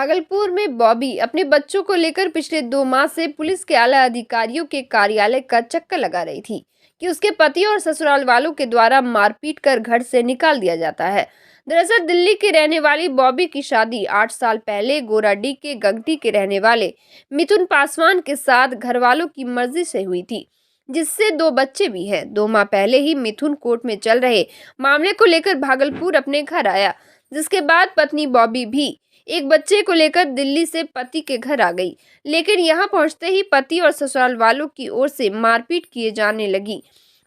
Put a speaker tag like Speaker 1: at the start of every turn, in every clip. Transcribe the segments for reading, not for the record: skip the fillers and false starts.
Speaker 1: भागलपुर में बॉबी अपने बच्चों को लेकर पिछले 2 माह से पुलिस के आला अधिकारियों के कार्यालय का चक्कर लगा रही थी कि उसके पति और ससुराल वालों के द्वारा मारपीट कर घर से निकाल दिया जाता है। दरअसल दिल्ली की रहने वाली बॉबी की शादी 8 साल पहले गोराडीह के गंगटी के रहने वाले मिथुन पासवान के साथ घर वालों की मर्जी से हुई थी, जिससे 2 बच्चे भी हैं। 2 माह पहले ही मिथुन कोर्ट में चल रहे मामले को लेकर भागलपुर अपने घर आया, जिसके बाद पत्नी बॉबी भी एक बच्चे को लेकर दिल्ली से पति के घर आ गई। लेकिन यहां पहुंचते ही पति और ससुराल वालों की ओर से मारपीट किए जाने लगी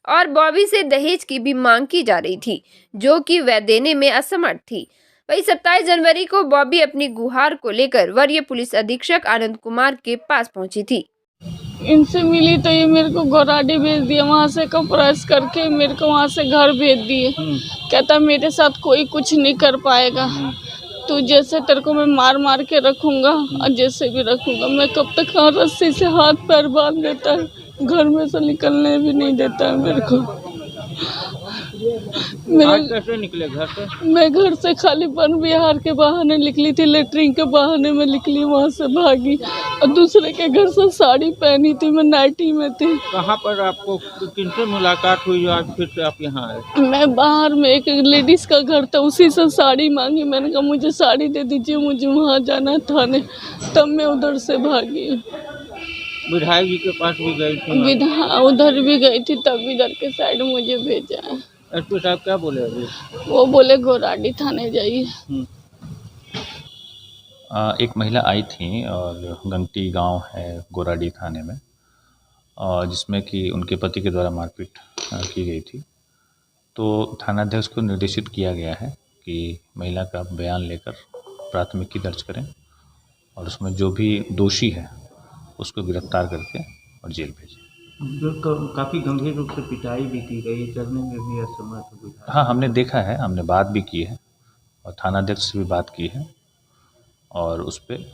Speaker 1: और बॉबी से दहेज की भी मांग की जा रही थी, जो कि वह देने में असमर्थ थी। वही 27 जनवरी को बॉबी अपनी गुहार को लेकर वरीय पुलिस अधीक्षक आनंद कुमार के पास पहुंची थी।
Speaker 2: इनसे मिली तो ये मेरे को गोराडीह भेज दिया, वहाँ से कंप्रेस करके मेरे को वहाँ से घर भेज दिए। कहता मेरे साथ कोई कुछ नहीं कर पाएगा, तू जैसे तेरे को मैं मार मार के रखूंगा और जैसे भी रखूंगा। मैं कब तक रस्सी से हाथ पैर बांध देता है, घर में से निकलने भी नहीं देता है मेरे को।
Speaker 3: आज कैसे निकले घर से?
Speaker 2: मैं घर से खाली वन विहार के बहाने निकली थी, लेटरिन के बहाने में निकली, वहाँ से भागी और दूसरे के घर से साड़ी पहनी थी, मैं नाइटी में थी।
Speaker 3: कहाँ पर आपको किनसे मुलाकात हुई आज फिर से आप यहाँ आए?
Speaker 2: मैं बाहर में एक लेडीज का घर था, उसी से साड़ी मांगी। मैंने कहा मुझे साड़ी दे दीजिए, मुझे वहाँ जाना थाने। तब मैं उधर से भागी।
Speaker 3: विधायक जी के पास भी गई थी?
Speaker 2: उधर भी गई थी, तब इधर के साइड मुझे भेजा।
Speaker 3: एसपी साहब क्या बोले अभी?
Speaker 2: वो बोले गोराडीह थाने जाइए।
Speaker 4: एक महिला आई थी और गंगटी गांव है गोराडीह थाने में, जिसमें कि उनके पति के द्वारा मारपीट की गई थी। तो थानाध्यक्ष को निर्देशित किया गया है कि महिला का बयान लेकर प्राथमिकी दर्ज करें और उसमें जो भी दोषी है उसको गिरफ्तार करके और जेल भेजें।
Speaker 3: काफ़ी गंभीर रूप से पिटाई भी की गई, चलने में भी असमर्थ हुई।
Speaker 4: हाँ, हमने देखा है, हमने बात भी की है और थानाध्यक्ष से भी बात की है और उस पर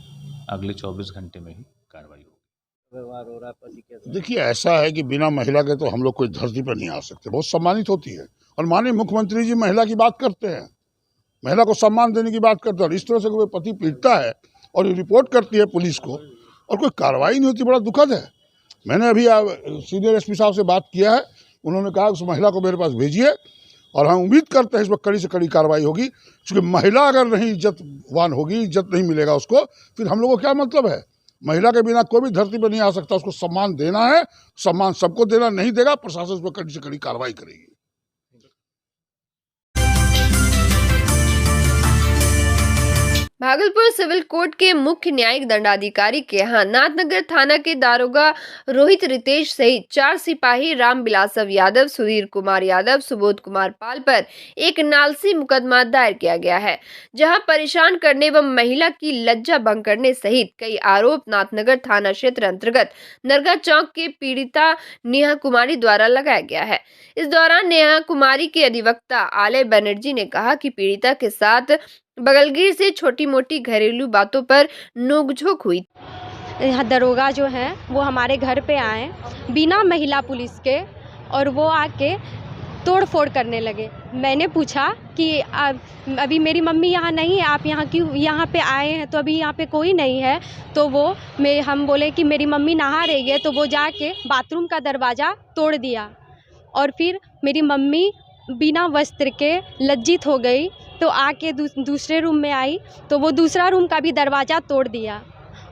Speaker 4: अगले 24 घंटे में ही कार्रवाई होगी।
Speaker 3: व्यवहार हो रहा है।
Speaker 5: देखिए, ऐसा है कि बिना महिला के तो हम लोग कोई धरती पर नहीं आ सकते। बहुत सम्मानित होती है और माननीय मुख्यमंत्री जी महिला की बात करते हैं, महिला को सम्मान देने की बात करते हैं। और इस तरह से कोई पति पीटता है और रिपोर्ट करती है पुलिस को और कोई कार्रवाई नहीं होती, बड़ा दुखद है। मैंने अभी सीनियर एसपी साहब से बात किया है, उन्होंने कहा उस महिला को मेरे पास भेजिए और हम उम्मीद करते हैं इस पर कड़ी से कड़ी कार्रवाई होगी। क्योंकि महिला अगर नहीं इज्जतवान होगी, इज्जत नहीं मिलेगा उसको, फिर हम लोगों को क्या मतलब है। महिला के बिना कोई भी धरती पर नहीं आ सकता। उसको सम्मान देना है, सम्मान सबको देना, नहीं देगा प्रशासन उस पर कड़ी से कड़ी कार्रवाई करेगी।
Speaker 1: भागलपुर सिविल कोर्ट के मुख्य न्यायिक दंडाधिकारी के यहाँ नाथनगर थाना के दारोगा रोहित रितेश सहित 4 सिपाही रामबिलासव यादव, सुधीर कुमार यादव, सुबोध कुमार पाल पर एक नालसी मुकदमा दायर किया गया है, जहां परेशान करने व महिला की लज्जा भंग करने सहित कई आरोप नाथनगर थाना क्षेत्र अंतर्गत नरगा चौक के पीड़िता नेहा कुमारी द्वारा लगाया गया है। इस दौरान नेहा कुमारी के अधिवक्ता आलय बनर्जी ने कहा कि पीड़िता के साथ बगलगीर से छोटी मोटी घरेलू बातों पर नोकझोंक हुई।
Speaker 6: यहाँ दरोगा जो हैं वो हमारे घर पे आए बिना महिला पुलिस के और वो आके तोड़ फोड़ करने लगे। मैंने पूछा कि अभी मेरी मम्मी यहाँ नहीं है, आप यहाँ क्यों यहाँ पे आए हैं? तो अभी यहाँ पे कोई नहीं है। तो वो हम बोले कि मेरी मम्मी नहा रही है, तो वो जाके बाथरूम का दरवाज़ा तोड़ दिया और फिर मेरी मम्मी बिना वस्त्र के लज्जित हो गई, तो आके दूसरे रूम में आई तो वो दूसरा रूम का भी दरवाज़ा तोड़ दिया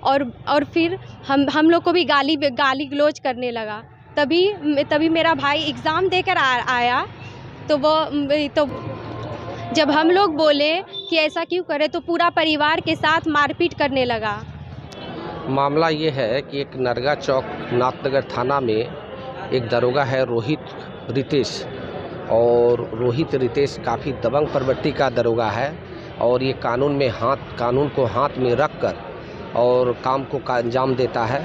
Speaker 6: और फिर हम लोग को भी गाली गलौज करने लगा। तभी मेरा भाई एग्ज़ाम देकर आया तो जब हम लोग बोले कि ऐसा क्यों करे तो पूरा परिवार के साथ मारपीट करने लगा।
Speaker 7: मामला ये है कि एक नरगा चौक नाथनगर थाना में एक दरोगा है रोहित रितेश, और रोहित रितेश काफ़ी दबंग प्रवृत्ति का दरोगा है और ये कानून को हाथ में रख कर और काम को अंजाम देता है।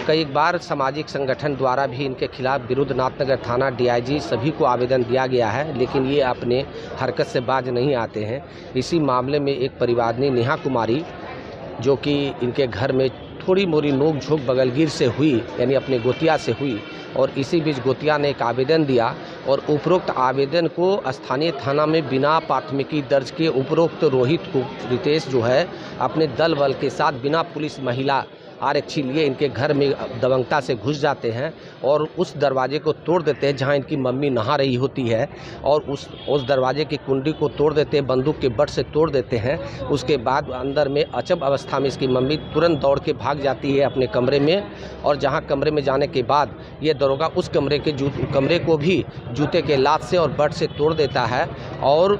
Speaker 7: कई बार सामाजिक संगठन द्वारा भी इनके खिलाफ विरुद्ध नाथनगर थाना DIG सभी को आवेदन दिया गया है, लेकिन ये अपने हरकत से बाज नहीं आते हैं। इसी मामले में एक परिवादिनी नेहा कुमारी, जो कि इनके घर में थोड़ी मोरी नोक झोंक बगलगीर से हुई, यानी अपने गोतिया से हुई, और इसी बीच गोतिया ने एक आवेदन दिया और उपरोक्त आवेदन को स्थानीय थाना में बिना प्राथमिकी दर्ज के उपरोक्त रोहित रितेश जो है अपने दल बल के साथ बिना पुलिस महिला आरक्षी लिए इनके घर में दबंगता से घुस जाते हैं और उस दरवाजे को तोड़ देते हैं जहां इनकी मम्मी नहा रही होती है, और उस दरवाजे की कुंडी को तोड़ देते हैं, बंदूक के बट से तोड़ देते हैं। उसके बाद अंदर में अचब अवस्था में इसकी मम्मी तुरंत दौड़ के भाग जाती है अपने कमरे में, और जहां कमरे में जाने के बाद ये दरोगा उस कमरे को भी जूते के लात से और बट से तोड़ देता है और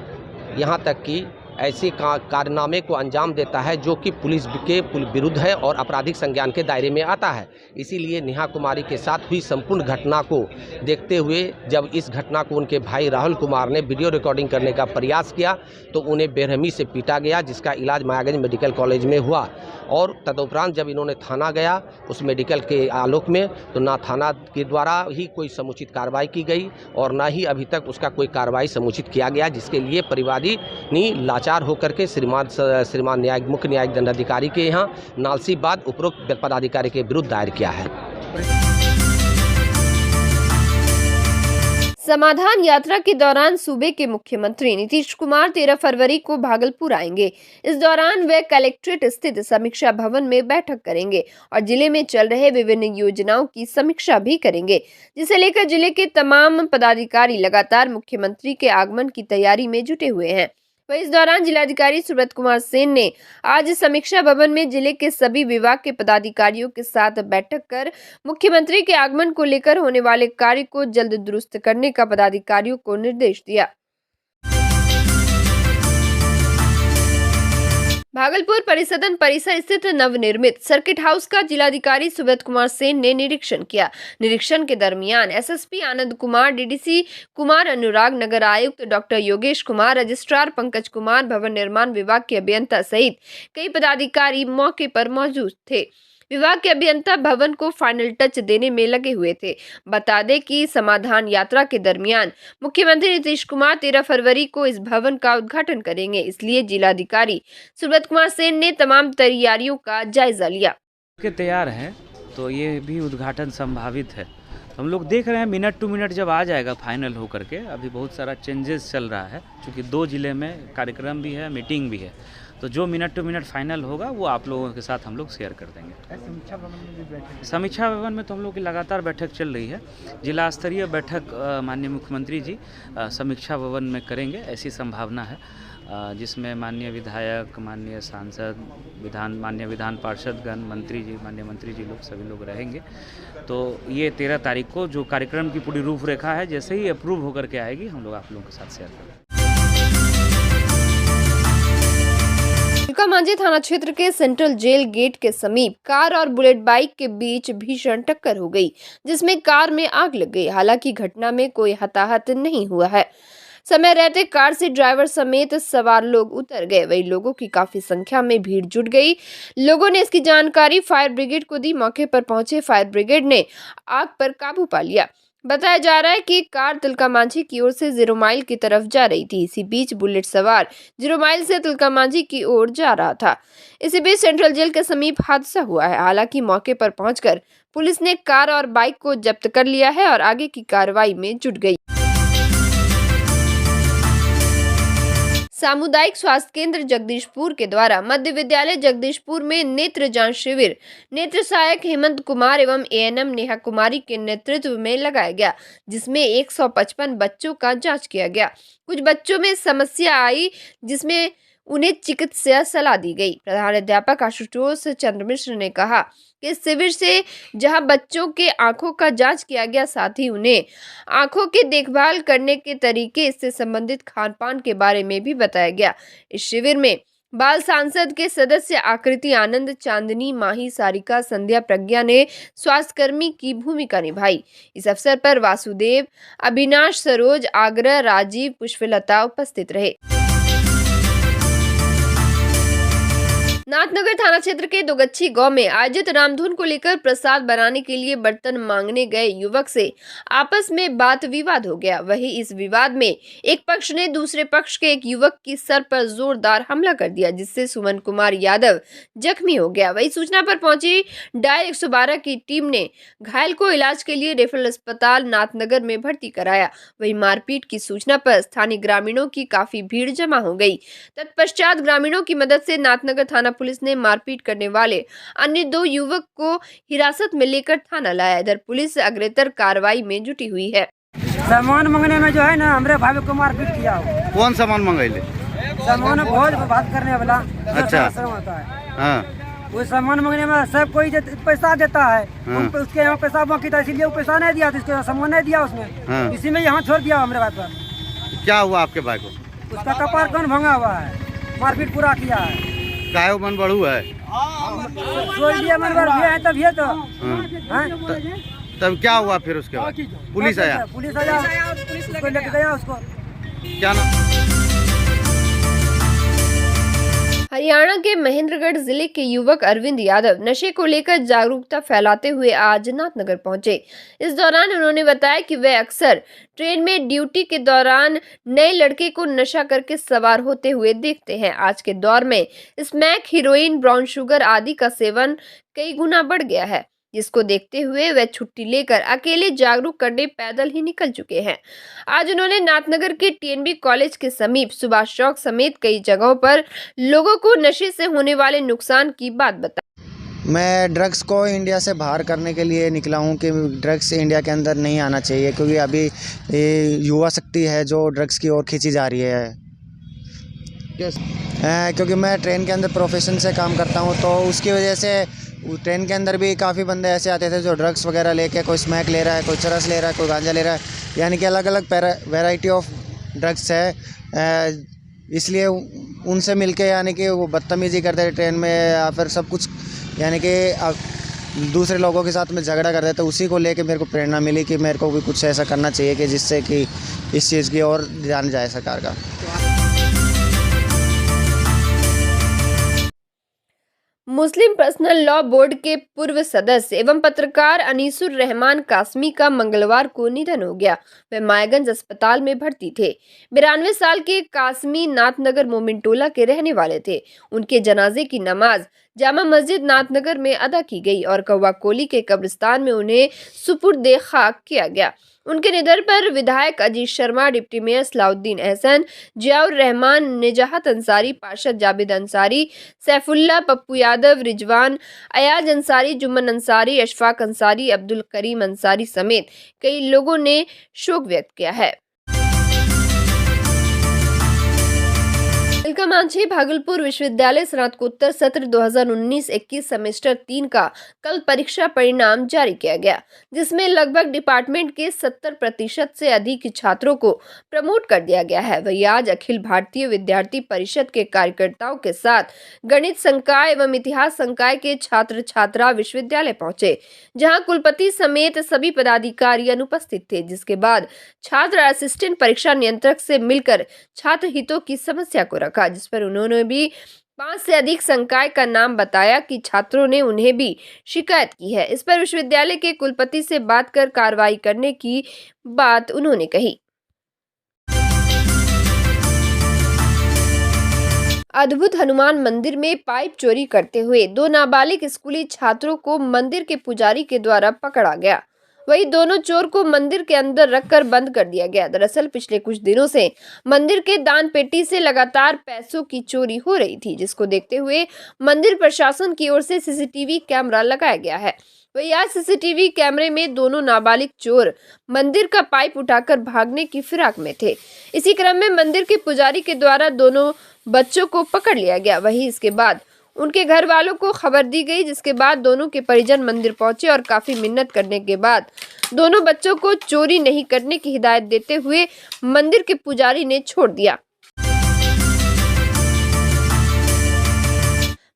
Speaker 7: यहाँ तक कि ऐसे कारनामे को अंजाम देता है जो कि पुलिस के विरुद्ध है और आपराधिक संज्ञान के दायरे में आता है। इसीलिए नेहा कुमारी के साथ हुई संपूर्ण घटना को देखते हुए जब इस घटना को उनके भाई राहुल कुमार ने वीडियो रिकॉर्डिंग करने का प्रयास किया तो उन्हें बेरहमी से पीटा गया, जिसका इलाज मायागंज मेडिकल कॉलेज में हुआ। और तदुपरांत जब इन्होंने थाना गया उस मेडिकल के आलोक में, तो ना थाना के द्वारा ही कोई समुचित कार्रवाई की गई और ना ही अभी तक उसका कोई कार्रवाई समुचित किया गया, जिसके लिए परिवादी लाचार होकर के श्रीमान मुख्य न्यायिक दंडाधिकारी के यहाँ नालसीबाद उपरोक्त पदाधिकारी के विरुद्ध दायर किया है।
Speaker 1: समाधान यात्रा के दौरान सूबे के मुख्यमंत्री नीतीश कुमार 13 फरवरी को भागलपुर आएंगे। इस दौरान वे कलेक्ट्रेट स्थित समीक्षा भवन में बैठक करेंगे और जिले में चल रहे विभिन्न योजनाओं की समीक्षा भी करेंगे, जिसे लेकर जिले के तमाम पदाधिकारी लगातार मुख्यमंत्री के आगमन की तैयारी में जुटे हुए हैं। वहीं इस दौरान जिलाधिकारी सुब्रत कुमार सेन ने आज समीक्षा भवन में जिले के सभी विभाग के पदाधिकारियों के साथ बैठक कर मुख्यमंत्री के आगमन को लेकर होने वाले कार्य को जल्द दुरुस्त करने का पदाधिकारियों को निर्देश दिया। भागलपुर परिसदन परिसर स्थित नवनिर्मित सर्किट हाउस का जिलाधिकारी सुब्रत कुमार सेन ने निरीक्षण किया। निरीक्षण के दरमियान एसएसपी आनंद कुमार, डीडीसी कुमार अनुराग, नगर आयुक्त डॉक्टर योगेश कुमार, रजिस्ट्रार पंकज कुमार, भवन निर्माण विभाग के अभियंता सहित कई पदाधिकारी मौके पर मौजूद थे। विभाग के अभियंता भवन को फाइनल टच देने में लगे हुए थे। बता दें कि समाधान यात्रा के दरमियान मुख्यमंत्री नीतीश कुमार 13 फरवरी को इस भवन का उद्घाटन करेंगे, इसलिए जिलाधिकारी सुब्रत कुमार सेन ने तमाम तैयारियों का जायजा लिया।
Speaker 8: के तैयार हैं तो ये भी उद्घाटन संभावित है। हम लोग देख रहे हैं मिनट टू मिनट जब आ जाएगा फाइनल होकर के। अभी बहुत सारा चेंजेस चल रहा है क्योंकि 2 जिले में कार्यक्रम भी है, मीटिंग भी है, तो जो मिनट टू मिनट फाइनल होगा वो आप लोगों के साथ हम लोग शेयर कर देंगे। समीक्षा भवन में भी बैठक, समीक्षा भवन में तो हम लोग की लगातार बैठक चल रही है। जिला स्तरीय बैठक माननीय मुख्यमंत्री जी समीक्षा भवन में करेंगे, ऐसी संभावना है, जिसमें माननीय विधायक, माननीय सांसद, माननीय विधान पार्षदगण, मंत्री जी, माननीय मंत्री जी लोग सभी लोग रहेंगे। तो ये 13 तारीख को जो कार्यक्रम की पूरी रूपरेखा है जैसे ही अप्रूव होकर के आएगी हम लोग आप लोगों के साथ शेयर करेंगे।
Speaker 1: मांझी थाना क्षेत्र के सेंट्रल जेल गेट के समीप कार और बुलेट बाइक के बीच भीषण टक्कर हो गई, जिसमें कार में आग लग गई। हालांकि घटना में कोई हताहत नहीं हुआ है। समय रहते कार से ड्राइवर समेत सवार लोग उतर गए। वही लोगों की काफी संख्या में भीड़ जुट गई। लोगों ने इसकी जानकारी फायर ब्रिगेड को दी। मौके पर पहुंचे फायर ब्रिगेड ने आग पर काबू पा लिया। बताया जा रहा है कि कार तिलका मांझी की ओर से 0 माइल की तरफ जा रही थी। इसी बीच बुलेट सवार 0 माइल से तिलका मांझी की ओर जा रहा था। इसी बीच सेंट्रल जेल के समीप हादसा हुआ है। हालांकि मौके पर पहुंचकर पुलिस ने कार और बाइक को जब्त कर लिया है और आगे की कार्रवाई में जुट गई। सामुदायिक स्वास्थ्य केंद्र जगदीशपुर के द्वारा मध्य विद्यालय जगदीशपुर में नेत्र जांच शिविर नेत्र सहायक हेमंत कुमार एवं एएनएम नेहा कुमारी के नेतृत्व में लगाया गया, जिसमें 155 बच्चों का जांच किया गया। कुछ बच्चों में समस्या आई, जिसमें उन्हें चिकित्सा सलाह दी गई। प्रधान अध्यापक आशुतोष चंद्र मिश्र ने कहा कि इस शिविर से जहां बच्चों के आंखों का जांच किया गया, साथ ही उन्हें आंखों की देखभाल करने के तरीके, इससे संबंधित खान-पान के बारे में भी बताया गया। इस शिविर में बाल सांसद के सदस्य आकृति आनंद, चांदनी, माही, सारिका, संध्या, प्रज्ञा ने स्वास्थ्यकर्मी की भूमिका निभाई। इस अवसर पर वासुदेव, अविनाश, सरोज, आग्रह, राजीव, पुष्पलता उपस्थित रहे। नाथनगर थाना क्षेत्र के दोगच्छी गांव में आयोजित रामधुन को लेकर प्रसाद बनाने के लिए बर्तन मांगने गए युवक से आपस में वाद विवाद हो गया। वहीं इस विवाद में एक पक्ष ने दूसरे पक्ष के एक युवक की सर पर जोरदार हमला कर दिया, जिससे सुमन कुमार यादव जख्मी हो गया। वहीं सूचना पर पहुंची डायल 112 की टीम ने घायल को इलाज के लिए रेफरल अस्पताल नाथनगर में भर्ती कराया। वहीं मारपीट की सूचना पर स्थानीय ग्रामीणों की काफी भीड़ जमा हो गई। तत्पश्चात ग्रामीणों की मदद से नाथनगर थाना पुलिस ने मारपीट करने वाले अन्य 2 युवक को हिरासत में लेकर थाना लाया। इधर पुलिस अग्रेतर कार्रवाई में जुटी हुई है।
Speaker 9: सामान मांगने में जो है ना हमारे भाई को मारपीट किया हो।
Speaker 10: कौन सामान मंगैले?
Speaker 9: सामान बहुत बात करने वाला।
Speaker 10: अच्छा
Speaker 9: होता है।
Speaker 10: हाँ।
Speaker 9: वो सामान मांगने में सब कोई पैसा देता है।
Speaker 10: हाँ।
Speaker 9: उसके यहाँ पैसा बाकी था, इसीलिए वो पैसा नहीं दिया, तो इसको सामान नहीं दिया उसने।
Speaker 10: हाँ।
Speaker 9: इसी में यहाँ छोड़ दिया हमारे भाई पर।
Speaker 10: क्या हुआ आपके भाई को?
Speaker 9: उसका कपार कौन भंगा हुआ है, मारपीट पूरा किया है।
Speaker 10: काहे मन बढ़ू है?
Speaker 9: सोच लिया मन बढ़ गया है तब ये तो।
Speaker 10: तब क्या हुआ फिर उसके बाद? पुलिस आया?
Speaker 9: पुलिस आया, उसको लेके गया उसको।
Speaker 10: क्या नाम?
Speaker 1: हरियाणा के महेंद्रगढ़ जिले के युवक अरविंद यादव नशे को लेकर जागरूकता फैलाते हुए आज नाथनगर पहुंचे। इस दौरान उन्होंने बताया कि वे अक्सर ट्रेन में ड्यूटी के दौरान नए लड़के को नशा करके सवार होते हुए देखते हैं। आज के दौर में स्मैक, हीरोइन, ब्राउन शुगर आदि का सेवन कई गुना बढ़ गया है, जिसको देखते हुए वे छुट्टी लेकर अकेले जागरूक करने पैदल ही निकल चुके हैं। आज उन्होंने नाथनगर के टीएनबी कॉलेज के समीप सुभाष चौक समेत कई जगहों पर लोगों को नशे से होने वाले नुकसान की बात बताई।
Speaker 11: मैं ड्रग्स को इंडिया से बाहर करने के लिए निकला हूं कि ड्रग्स इंडिया के अंदर नहीं आना चाहिए, क्योंकि अभी युवा शक्ति है जो ड्रग्स की ओर खींची जा रही है। क्योंकि मैं ट्रेन के अंदर प्रोफेशन से काम करता हूं, तो उसकी वजह से ट्रेन के अंदर भी काफ़ी बंदे ऐसे आते थे जो ड्रग्स वगैरह लेके, कोई स्मैक ले रहा है, कोई चरस ले रहा है, कोई गांजा ले रहा है, यानी कि अलग अलग वैरायटी ऑफ ड्रग्स है। इसलिए उनसे मिलके यानी कि वो बदतमीज़ी करते हैं ट्रेन में, या फिर सब कुछ यानी कि दूसरे लोगों के साथ में झगड़ा करते हैं। तो उसी को लेके मेरे को प्रेरणा मिली कि मेरे को भी कुछ ऐसा करना चाहिए कि जिससे कि इस चीज़ की ओर ध्यान जाए सरकार का।
Speaker 1: मुस्लिम पर्सनल लॉ बोर्ड के पूर्व सदस्य एवं पत्रकार अनीसुर रहमान कासमी का मंगलवार को निधन हो गया। वे मायागंज अस्पताल में भर्ती थे। 92 साल के कासमी नाथनगर मोमिनटोला के रहने वाले थे। उनके जनाजे की नमाज जामा मस्जिद नाथनगर में अदा की गई और कौवाकोली के कब्रिस्तान में उन्हें सुपुर्द खाक किया गया। उनके निधन पर विधायक अजीत शर्मा, डिप्टी मेयर सलाउद्दीन एहसन, जियाउर रहमान, निजाहत अंसारी, पार्षद जावेद अंसारी, सैफुल्ला, पप्पू यादव, रिजवान, अयाज अंसारी, जुम्मन अंसारी, अशफाक अंसारी, अब्दुल करीम अंसारी समेत कई लोगों ने शोक व्यक्त किया है। तिलका मांझी भागलपुर विश्वविद्यालय स्नातकोत्तर सत्र 2019-21 सेमेस्टर 3 का कल परीक्षा परिणाम जारी किया गया, जिसमें लगभग डिपार्टमेंट के 70% से अधिक छात्रों को प्रमोट कर दिया गया है। वही आज अखिल भारतीय विद्यार्थी परिषद के कार्यकर्ताओं के साथ गणित संकाय एवं इतिहास संकाय के छात्र छात्रा विश्वविद्यालय पहुंचे, जहां कुलपति समेत सभी पदाधिकारी अनुपस्थित थे। जिसके बाद छात्र असिस्टेंट परीक्षा नियंत्रक से मिलकर छात्र हितों की समस्या को रखा, जिस पर उन्होंने भी 5 से अधिक संकाय का नाम बताया कि छात्रों ने उन्हें भी शिकायत की है। इस पर विश्वविद्यालय के कुलपति से बात कर कार्रवाई करने की बात उन्होंने कही। अद्भुत हनुमान मंदिर में पाइप चोरी करते हुए 2 नाबालिग स्कूली छात्रों को मंदिर के पुजारी के द्वारा पकड़ा गया। वही दोनों चोर को मंदिर के अंदर रखकर बंद कर दिया गया। दरअसल पिछले कुछ दिनों से मंदिर के दान पेटी से लगातार पैसों की चोरी हो रही थी, जिसको देखते हुए मंदिर प्रशासन की ओर से सीसीटीवी कैमरा लगाया गया है। वही आज सीसीटीवी कैमरे में दोनों नाबालिग चोर मंदिर का पाइप उठाकर भागने की फिराक में थे। इसी क्रम में मंदिर के पुजारी के द्वारा दोनों बच्चों को पकड़ लिया गया। वही इसके बाद उनके घर वालों को खबर दी गई, जिसके बाद दोनों के परिजन मंदिर पहुंचे और काफी मिन्नत करने के बाद दोनों बच्चों को चोरी नहीं करने की हिदायत देते हुए मंदिर के पुजारी ने छोड़ दिया।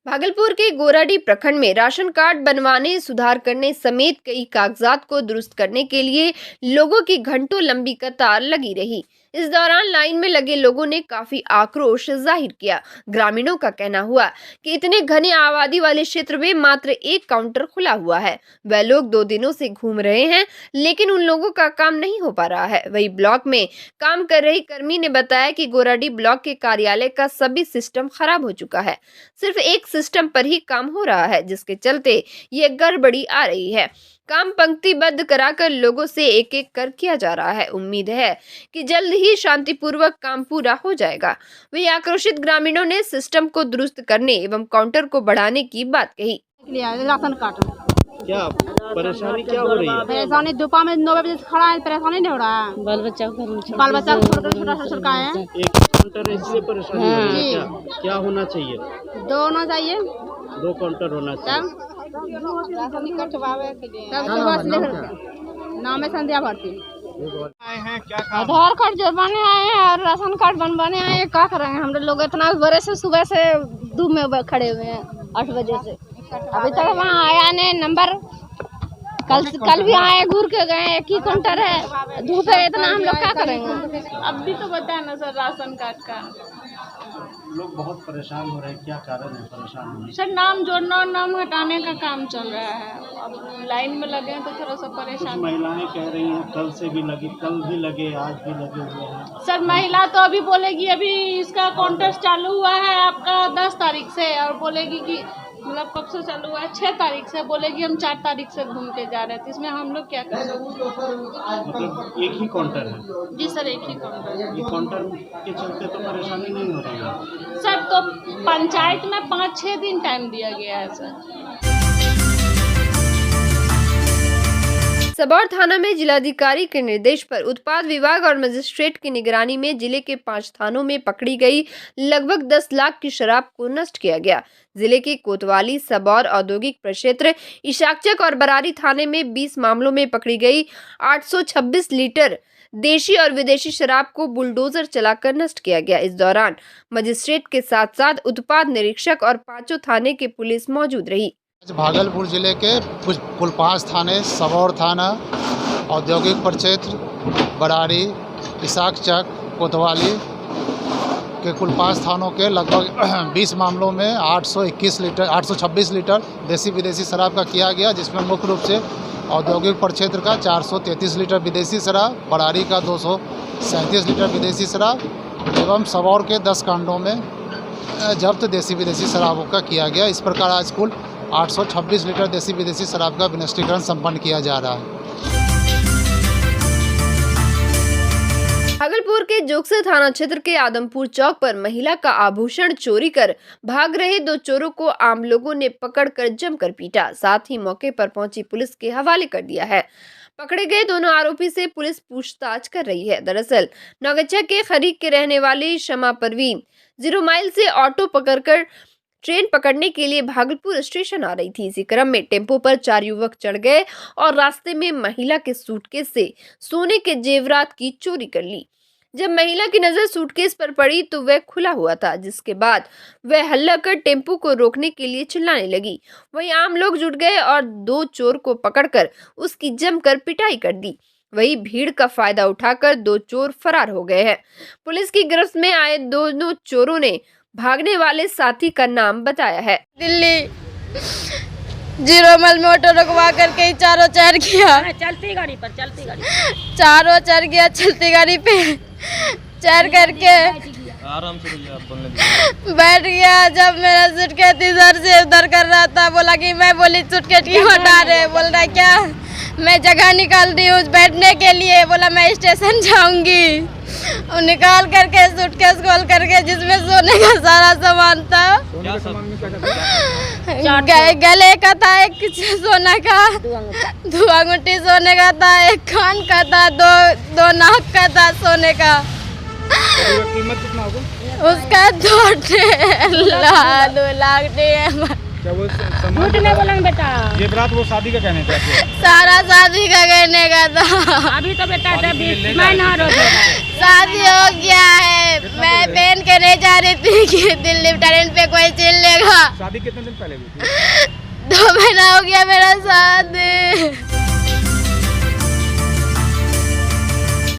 Speaker 1: भागलपुर के गोराडीह प्रखंड में राशन कार्ड बनवाने, सुधार करने समेत कई कागजात को दुरुस्त करने के लिए लोगों की घंटों लंबी कतार लगी रही। इस दौरान लाइन में लगे लोगों ने काफी आक्रोश जाहिर किया। ग्रामीणों का कहना हुआ कि इतने घने आबादी वाले क्षेत्र में मात्र एक काउंटर खुला हुआ है। वह लोग 2 दिनों से घूम रहे हैं, लेकिन उन लोगों का काम नहीं हो पा रहा है। वही ब्लॉक में काम कर रही कर्मी ने बताया कि गोराडी ब्लॉक के कार्यालय का सभी सिस्टम खराब हो चुका है। सिर्फ एक सिस्टम पर ही काम हो रहा है, जिसके चलते ये गड़बड़ी आ रही है। काम पंक्तिबद्ध कराकर लोगों से एक एक कर किया जा रहा है। उम्मीद है कि जल्द ही शांतिपूर्वक काम पूरा हो जाएगा। वही आक्रोशित ग्रामीणों ने सिस्टम को दुरुस्त करने एवं काउंटर को बढ़ाने की बात कही।
Speaker 12: राशन कार्ड
Speaker 3: क्या परेशानी क्या हो रही है?
Speaker 12: परेशानी दोपहर में 9 बजे से खड़ा है, परेशानी नहीं हो रहा है। बाल बच्चा को छोटा सा छोटा है।
Speaker 3: एक काउंटर इसलिए परेशानी हो रही है। क्या होना चाहिए?
Speaker 12: 2 होना चाहिए,
Speaker 3: 2 काउंटर होना चाहिए।
Speaker 12: नाम है संध्या भारती।
Speaker 3: आए हैं क्या काम?
Speaker 12: आधार कार्ड जरवाने आए हैं और राशन कार्ड बनवाने आए हैं। क्या करेंगे हम लोग, इतना बड़े से सुबह से धूप में खड़े हुए हैं 8 बजे से, अभी तक वहाँ आया नहीं नंबर। कल भी आए, घूर के गए, एक ही काउंटर है, धूप है इतना, हम लोग क्या करेंगे।
Speaker 2: अब भी तो बताया ना सर, राशन कार्ड का
Speaker 3: लोग बहुत परेशान हो रहे हैं। क्या कारण है परेशान होने?
Speaker 2: सर नाम जोड़ना और नाम हटाने का काम चल रहा है। अब लाइन में लगे हैं तो थोड़ा सा
Speaker 3: कुछ
Speaker 2: परेशान।
Speaker 3: महिलाएं कह रही हैं कल से भी लगे, कल भी लगे, आज भी लगे हुए हैं।
Speaker 2: सर महिला तो अभी बोलेगी अभी इसका कॉन्टेस्ट चालू हुआ है आपका 10 तारीख से, और बोलेगी कि मतलब कब से चालू हुआ है 6 तारीख से, बोलेगी हम 4 तारीख से घूम के जा रहे थे। इसमें हम लोग क्या कर सकते हैं?
Speaker 3: मतलब एक ही काउंटर है?
Speaker 2: जी सर, एक ही काउंटर है।
Speaker 3: ये काउंटर के चलते तो परेशानी नहीं हो रही है?
Speaker 2: सर तो पंचायत में 5-6 दिन टाइम दिया गया है सर।
Speaker 1: सबौर थाना में जिलाधिकारी के निर्देश पर उत्पाद विभाग और मजिस्ट्रेट की निगरानी में जिले के 5 थानों में पकड़ी गई लगभग 10 लाख की शराब को नष्ट किया गया। जिले के कोतवाली, सबौर औद्योगिक प्रक्षेत्र, इशाकचक और बरारी थाने में 20 मामलों में पकड़ी गई 826 लीटर देशी और विदेशी शराब को बुलडोजर चलाकर नष्ट किया गया। इस दौरान मजिस्ट्रेट के साथ साथ उत्पाद निरीक्षक और 5 थाने के पुलिस मौजूद रही।
Speaker 13: भागलपुर जिले के कुल 5 थाने, सबौर थाना, औद्योगिक प्रक्षेत्र, बरारी, इशाकचक, कोतवाली के कुल 5 थानों के लगभग 20 मामलों में 826 लीटर देसी विदेशी शराब का किया गया, जिसमें मुख्य रूप से औद्योगिक प्रक्षेत्र का 433 लीटर विदेशी शराब, बरारी का 237 लीटर विदेशी शराब एवं सबौर के 10 कांडों में जब्त देसी विदेशी शराबों का किया गया। इस प्रकार आज कुल 826 लीटर देसी विदेशी शराब का विनिष्टीकरण संपन्न किया जा रहा है।
Speaker 1: भागलपुर के जोगसर थाना क्षेत्र के आदमपुर चौक पर महिला का आभूषण चोरी कर भाग रहे 2 चोरों को आम लोगों ने पकड़कर जमकर पीटा। साथ ही मौके पर पहुंची पुलिस के हवाले कर दिया है। पकड़े गए दोनों आरोपी से पुलिस पूछताछ कर रही है। दरअसल नौगछा के खरीक के रहने वाली शमा परवीन 0 माइल से ऑटो पकड़कर ट्रेन पकड़ने के लिए भागलपुर स्टेशन आ रही थी। इसी क्रम में टेम्पो पर 4 युवक चढ़ गए और रास्ते में महिला के सूटकेस से सोने के जेवरात की चोरी कर ली। जब महिला की नजर सूटकेस पर पड़ी तो वह खुला हुआ था, जिसके बाद वह हल्ला कर टेम्पो को रोकने के लिए चिल्लाने लगी। वहीं आम लोग जुट गए और 2 चोर को पकड़कर उसकी जमकर पिटाई कर दी। वही भीड़ का फायदा उठाकर 2 चोर फरार हो गए हैं। पुलिस की गिरफ्त में आए दोनों चोरों ने भागने वाले साथी का नाम बताया है।
Speaker 12: दिल्ली 0 माइल में ऑटो रुकवा करके चारों चढ़ गया,
Speaker 14: चलती गाड़ी पर, चलती गाड़ी
Speaker 12: चारों चढ़ गया, चलती गाड़ी पे चढ़ करके
Speaker 3: आराम से
Speaker 12: बैठ गया। जब मेरा सूटकेस इधर से उधर कर रहा था, बोला कि मैं बोली सूटकेस क्यों हटा रहे, बोल रहा क्या मैं जगह निकाल रही हूँ बैठने के लिए, बोला मैं स्टेशन जाऊंगी। और निकाल करके सूटकेस खोल करके जिसमें सोने का सारा सामान था, गले का था, एक सोना का, 2 अंगूठी सोने का था, 1 कान का था, 2 नाक का था सोने का।
Speaker 3: कीमत कितना होगा
Speaker 12: उसका? 2 लाख।
Speaker 14: झूठ नहीं बोलेंगे बेटा।
Speaker 3: ये बात वो शादी का कहने थे?
Speaker 12: सारा शादी का कहने का था।
Speaker 14: अभी तो बेटा
Speaker 12: शादी हो गया है। मैं पहन के नहीं जा रही थी कि दिल्ली ट्रेन पे कोई चिल लेगा।
Speaker 3: शादी कितने दिन पहले हुई थी?
Speaker 12: 2 महीना हो गया मेरा शादी।